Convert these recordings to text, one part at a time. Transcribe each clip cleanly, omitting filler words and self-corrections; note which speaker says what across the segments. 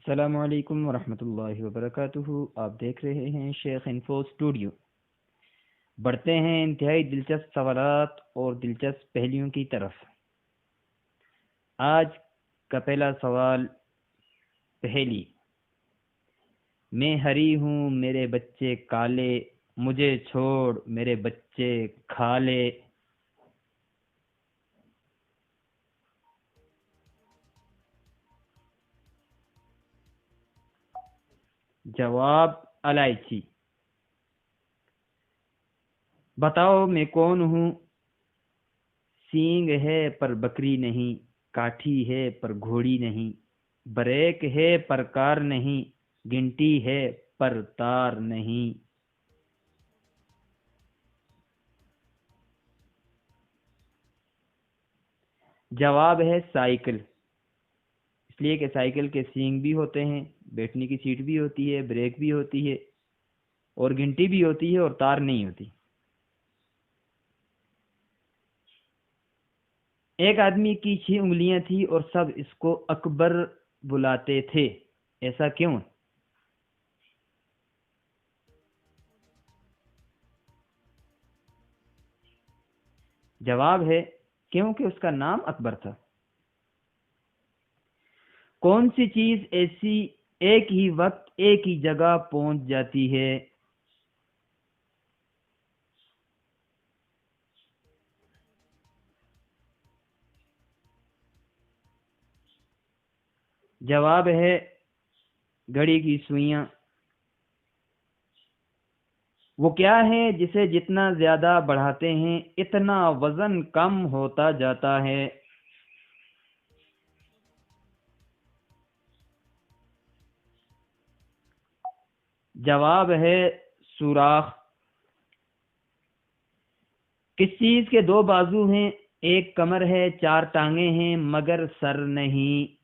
Speaker 1: السلام علیکم ورحمۃ اللہ وبرکاتہ۔ آپ دیکھ رہے ہیں شیخ انفو اسٹوڈیو۔ بڑھتے ہیں انتہائی دلچسپ سوالات اور دلچسپ پہلیوں کی طرف۔ آج کا پہلا سوال پہلی: میں ہری ہوں میرے بچے کالے، مجھے چھوڑ میرے بچے کھا لے۔ جواب: الائچی۔ بتاؤ میں کون ہوں؟ سینگ ہے پر بکری نہیں، کاٹھی ہے پر گھوڑی نہیں، بریک ہے پر کار نہیں، گھنٹی ہے پر تار نہیں۔ جواب ہے سائیکل، اس لیے کہ سائیکل کے سینگ بھی ہوتے ہیں، بیٹھنے کی سیٹ بھی ہوتی ہے، بریک بھی ہوتی ہے اور گھنٹی بھی ہوتی ہے اور تار نہیں ہوتی۔ ایک آدمی کی 6 انگلیاں تھی اور سب اس کو اکبر بلاتے تھے، ایسا کیوں؟ جواب ہے کیونکہ اس کا نام اکبر تھا۔ کون سی چیز ایسی ایک ہی وقت ایک ہی جگہ پہنچ جاتی ہے؟ جواب ہے گھڑی کی سوئیاں۔ وہ کیا ہے جسے جتنا زیادہ بڑھاتے ہیں اتنا وزن کم ہوتا جاتا ہے؟ جواب ہے سوراخ۔ کس چیز کے 2 بازو ہیں، ایک کمر ہے، 4 ٹانگیں ہیں مگر سر نہیں؟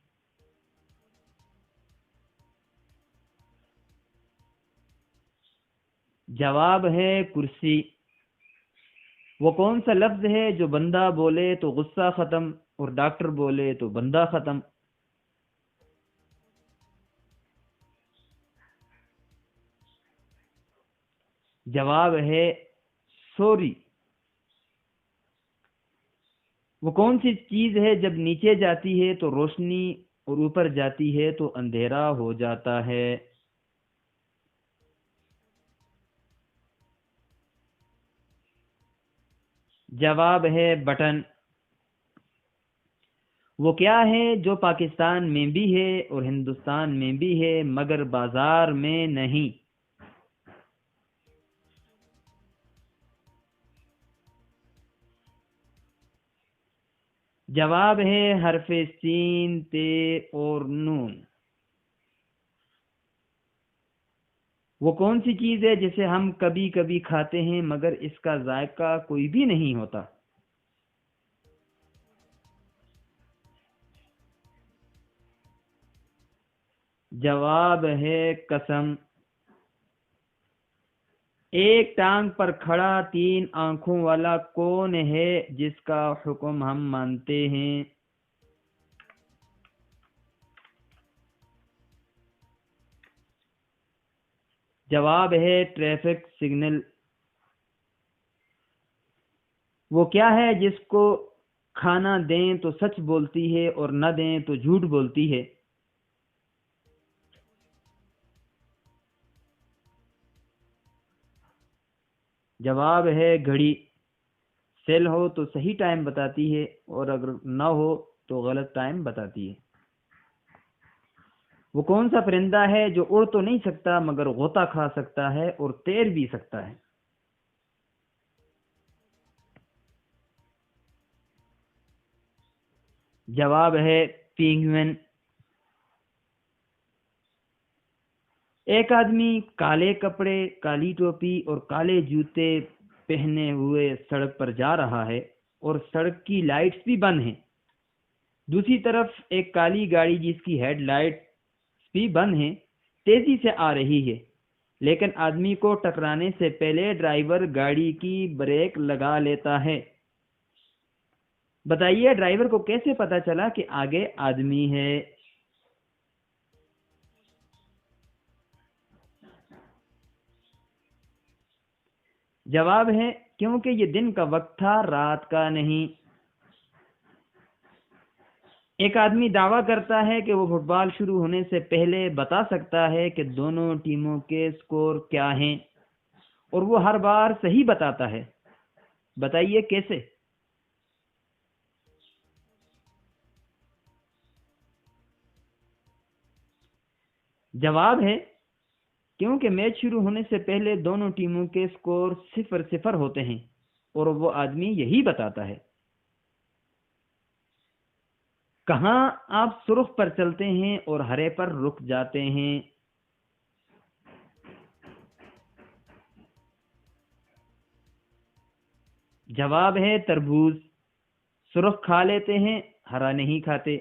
Speaker 1: جواب ہے کرسی۔ وہ کون سا لفظ ہے جو بندہ بولے تو غصہ ختم اور ڈاکٹر بولے تو بندہ ختم؟ جواب ہے سوری۔ وہ کون سی چیز ہے جب نیچے جاتی ہے تو روشنی اور اوپر جاتی ہے تو اندھیرا ہو جاتا ہے؟ جواب ہے بٹن۔ وہ کیا ہے جو پاکستان میں بھی ہے اور ہندوستان میں بھی ہے مگر بازار میں نہیں؟ جواب ہے حرف سین، تے اور نون۔ وہ کون سی چیز ہے جسے ہم کبھی کبھی کھاتے ہیں مگر اس کا ذائقہ کوئی بھی نہیں ہوتا؟ جواب ہے قسم۔ ایک ٹانگ پر کھڑا 3 آنکھوں والا کون ہے جس کا حکم ہم مانتے ہیں؟ جواب ہے ٹریفک سگنل۔ وہ کیا ہے جس کو کھانا دیں تو سچ بولتی ہے اور نہ دیں تو جھوٹ بولتی ہے؟ جواب ہے گھڑی۔ سیل ہو تو صحیح ٹائم بتاتی ہے اور اگر نہ ہو تو غلط ٹائم بتاتی ہے۔ وہ کون سا پرندہ ہے جو اڑ تو نہیں سکتا مگر غوطہ کھا سکتا ہے اور تیر بھی سکتا ہے؟ جواب ہے پینگوئن۔ ایک آدمی کالے کپڑے، کالی ٹوپی اور کالے جوتے پہنے ہوئے سڑک پر جا رہا ہے اور سڑک کی لائٹس بھی بند ہیں۔ دوسری طرف ایک کالی گاڑی جس کی ہیڈ لائٹس بھی بند ہیں تیزی سے آ رہی ہے، لیکن آدمی کو ٹکرانے سے پہلے ڈرائیور گاڑی کی بریک لگا لیتا ہے۔ بتائیے ڈرائیور کو کیسے پتا چلا کہ آگے آدمی ہے؟ جواب ہے کیونکہ یہ دن کا وقت تھا، رات کا نہیں۔ ایک آدمی دعویٰ کرتا ہے کہ وہ فٹ بال شروع ہونے سے پہلے بتا سکتا ہے کہ دونوں ٹیموں کے سکور کیا ہیں، اور وہ ہر بار صحیح بتاتا ہے۔ بتائیے کیسے؟ جواب ہے کیونکہ میچ شروع ہونے سے پہلے دونوں ٹیموں کے سکور 0-0 ہوتے ہیں، اور وہ آدمی یہی بتاتا ہے۔ کہاں آپ سرخ پر چلتے ہیں اور ہرے پر رک جاتے ہیں؟ جواب ہے تربوز، سرخ کھا لیتے ہیں، ہرا نہیں کھاتے۔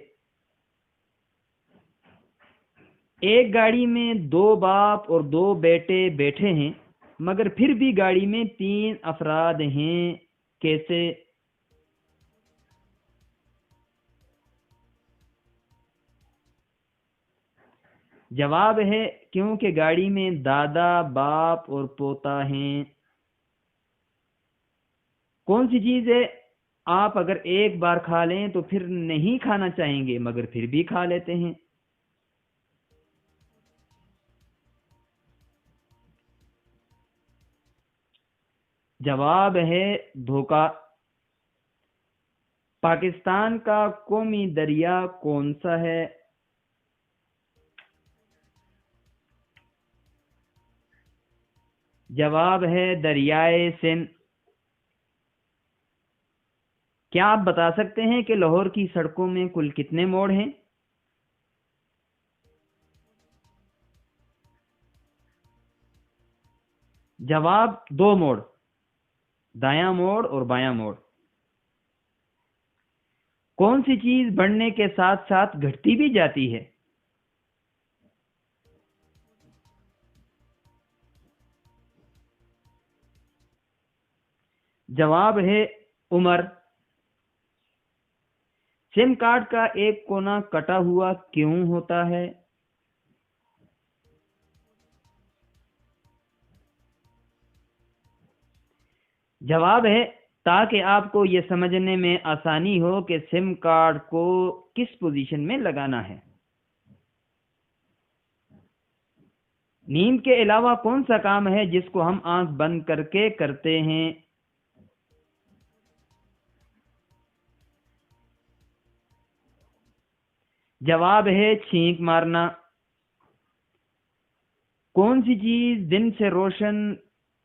Speaker 1: ایک گاڑی میں 2 باپ اور 2 بیٹے بیٹھے ہیں، مگر پھر بھی گاڑی میں 3 افراد ہیں، کیسے؟ جواب ہے کیونکہ گاڑی میں دادا، باپ اور پوتا ہیں۔ کون سی چیز ہے آپ اگر ایک بار کھا لیں تو پھر نہیں کھانا چاہیں گے مگر پھر بھی کھا لیتے ہیں؟ جواب ہے دھوکہ۔ پاکستان کا قومی دریا کون سا ہے؟ جواب ہے دریائے سندھ۔ کیا آپ بتا سکتے ہیں کہ لاہور کی سڑکوں میں کل کتنے موڑ ہیں؟ جواب 2 موڑ، دایاں موڑ اور بایاں موڑ۔ کون سی چیز بڑھنے کے ساتھ ساتھ گھٹتی بھی جاتی ہے؟ جواب ہے عمر۔ سم کارڈ کا ایک کونا کٹا ہوا کیوں ہوتا ہے؟ جواب ہے تاکہ آپ کو یہ سمجھنے میں آسانی ہو کہ سم کارڈ کو کس پوزیشن میں لگانا ہے۔ نیند کے علاوہ کون سا کام ہے جس کو ہم آنکھ بند کر کے کرتے ہیں؟ جواب ہے چھینک مارنا۔ کون سی چیز دن سے روشن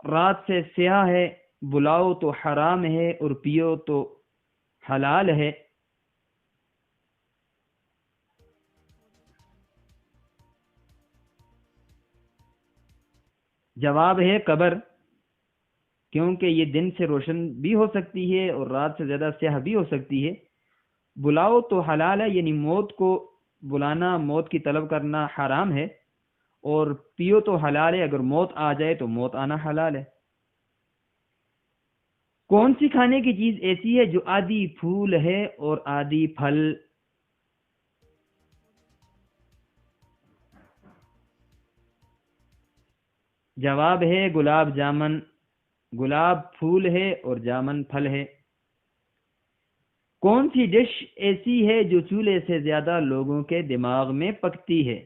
Speaker 1: رات سے سیاہ ہے؟ بلاؤ تو حرام ہے اور پیو تو حلال ہے۔ جواب ہے قبر، کیونکہ یہ دن سے روشن بھی ہو سکتی ہے اور رات سے زیادہ سیاہ بھی ہو سکتی ہے۔ بلاؤ تو حلال ہے، یعنی موت کو بلانا، موت کی طلب کرنا حرام ہے، اور پیو تو حلال ہے، اگر موت آ جائے تو موت آنا حلال ہے۔ کون سی کھانے کی چیز ایسی ہے جو آدھی پھول ہے اور آدھی پھل؟ جواب ہے گلاب جامن۔ گلاب پھول ہے اور جامن پھل ہے۔ کون سی ڈش ایسی ہے جو چولہے سے زیادہ لوگوں کے دماغ میں پکتی ہے؟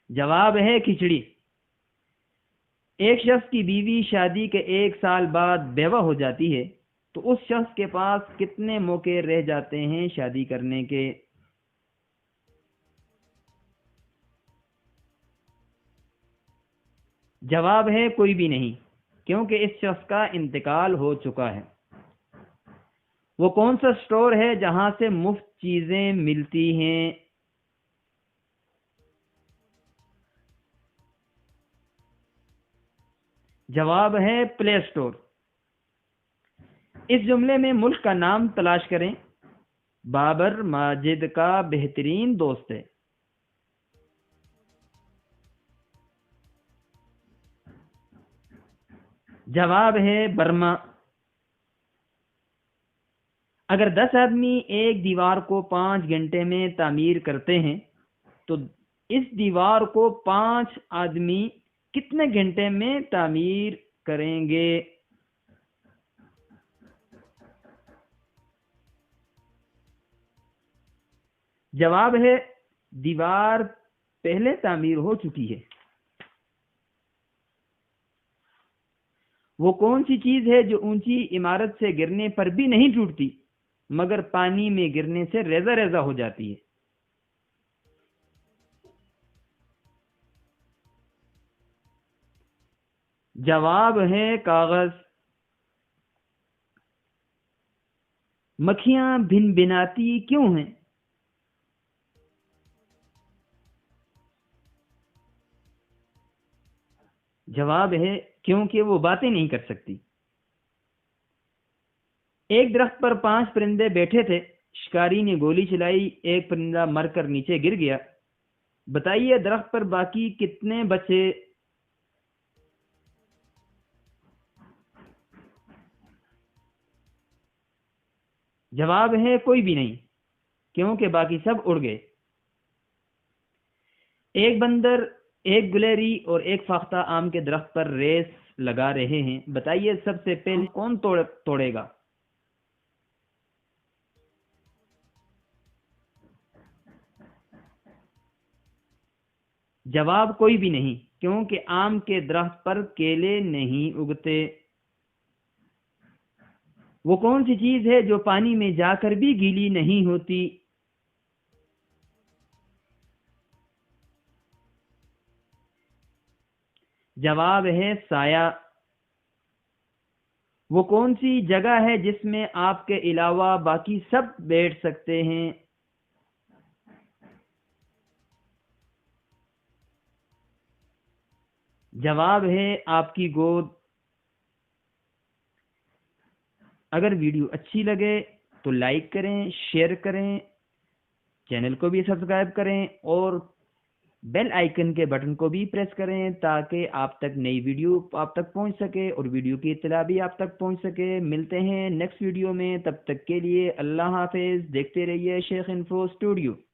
Speaker 1: جواب ہے کھچڑی۔ ایک شخص کی بیوی شادی کے 1 سال بعد بیوہ ہو جاتی ہے تو اس شخص کے پاس کتنے موقع رہ جاتے ہیں شادی کرنے کے؟ جواب ہے کوئی بھی نہیں، کیونکہ اس شخص کا انتقال ہو چکا ہے۔ وہ کون سا سٹور ہے جہاں سے مفت چیزیں ملتی ہیں؟ جواب ہے پلے سٹور۔ اس جملے میں ملک کا نام تلاش کریں۔ بابر ماجد کا بہترین دوست ہے۔ جواب ہے برما۔ اگر 10 آدمی ایک دیوار کو 5 گھنٹے میں تعمیر کرتے ہیں تو اس دیوار کو 5 آدمی کتنے گھنٹے میں تعمیر کریں گے؟ جواب ہے دیوار پہلے تعمیر ہو چکی ہے۔ وہ کون سی چیز ہے جو اونچی عمارت سے گرنے پر بھی نہیں ٹوٹتی مگر پانی میں گرنے سے ریزہ ریزہ ہو جاتی ہے؟ جواب ہے کاغذ۔ مکھیاں بھن بھناتی کیوں ہیں؟ جواب ہے کیونکہ وہ باتیں نہیں کر سکتی۔ ایک درخت پر 5 پرندے بیٹھے تھے، شکاری نے گولی چلائی، ایک پرندہ مر کر نیچے گر گیا، بتائیے درخت پر باقی کتنے بچے؟ جواب ہے کوئی بھی نہیں، کیونکہ باقی سب اڑ گئے۔ ایک بندر، ایک گلیری اور ایک فاختہ آم کے درخت پر ریس لگا رہے ہیں، بتائیے سب سے پہلے کون توڑے گا؟ جواب کوئی بھی نہیں، کیونکہ آم کے درخت پر کیلے نہیں اگتے۔ وہ کون سی چیز ہے جو پانی میں جا کر بھی گیلی نہیں ہوتی؟ جواب ہے سایہ۔ وہ کون سی جگہ ہے جس میں آپ کے علاوہ باقی سب بیٹھ سکتے ہیں؟ جواب ہے آپ کی گود۔ اگر ویڈیو اچھی لگے تو لائک کریں، شیئر کریں، چینل کو بھی سبسکرائب کریں اور بیل آئیکن کے بٹن کو بھی پریس کریں تاکہ آپ تک نئی ویڈیو آپ تک پہنچ سکے اور ویڈیو کی اطلاع بھی آپ تک پہنچ سکے۔ ملتے ہیں نیکسٹ ویڈیو میں، تب تک کے لیے اللہ حافظ۔ دیکھتے رہیے شیخ انفو اسٹوڈیو۔